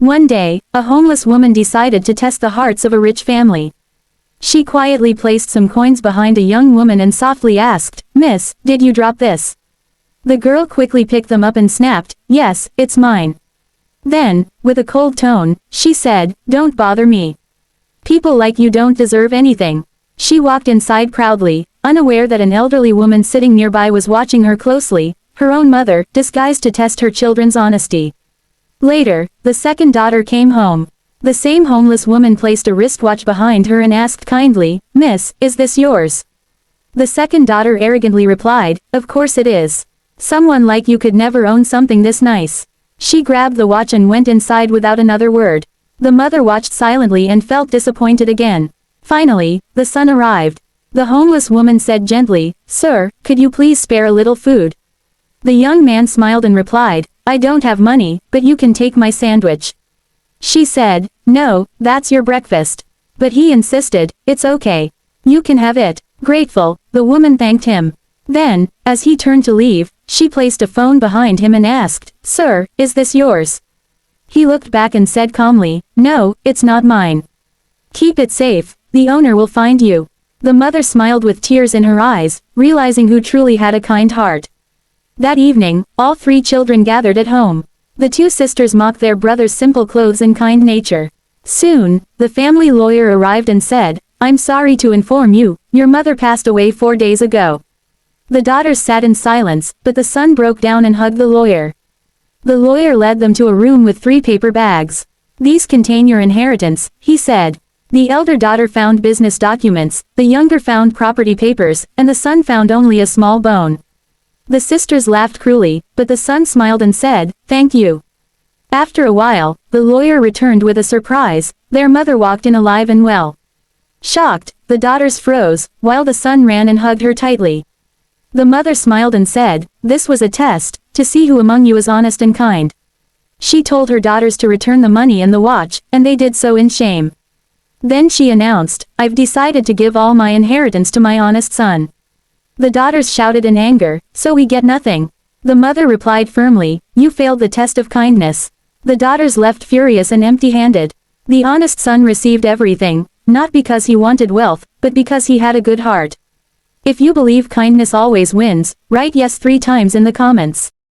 One day, a homeless woman decided to test the hearts of a rich family. She quietly placed some coins behind a young woman and softly asked, "Miss, did you drop this?" The girl quickly picked them up and snapped, "Yes, it's mine." Then, with a cold tone, she said, "Don't bother me. People like you don't deserve anything." She walked inside proudly, unaware that an elderly woman sitting nearby was watching her closely, her own mother, disguised to test her children's honesty. Later, the second daughter came home. The same homeless woman placed a wristwatch behind her and asked kindly, "Miss, is this yours?" The second daughter arrogantly replied, "Of course it is. Someone like you could never own something this nice." She grabbed the watch and went inside without another word. The mother watched silently and felt disappointed again. Finally, the son arrived. The homeless woman said gently, "Sir, could you please spare a little food?" The young man smiled and replied, "I don't have money, but you can take my sandwich." She said, "No, that's your breakfast." But he insisted, "It's okay. You can have it." Grateful, the woman thanked him. Then, as he turned to leave, she placed a phone behind him and asked, "Sir, is this yours?" He looked back and said calmly, "No, it's not mine. Keep it safe, the owner will find you." The mother smiled with tears in her eyes, realizing who truly had a kind heart. That evening, all three children gathered at home. The two sisters mocked their brother's simple clothes and kind nature. Soon, the family lawyer arrived and said, "I'm sorry to inform you, your mother passed away 4 days ago." The daughters sat in silence, but the son broke down and hugged the lawyer. The lawyer led them to a room with 3 paper bags. "These contain your inheritance," he said. The elder daughter found business documents, the younger found property papers, and the son found only a small bone. The sisters laughed cruelly, but the son smiled and said, "Thank you." After a while, the lawyer returned with a surprise. Their mother walked in alive and well. Shocked, the daughters froze, while the son ran and hugged her tightly. The mother smiled and said, "This was a test, to see who among you is honest and kind." She told her daughters to return the money and the watch, and they did so in shame. Then she announced, "I've decided to give all my inheritance to my honest son." The daughters shouted in anger, "So we get nothing." The mother replied firmly, "You failed the test of kindness." The daughters left furious and empty-handed. The honest son received everything, not because he wanted wealth, but because he had a good heart. If you believe kindness always wins, write yes 3 times in the comments.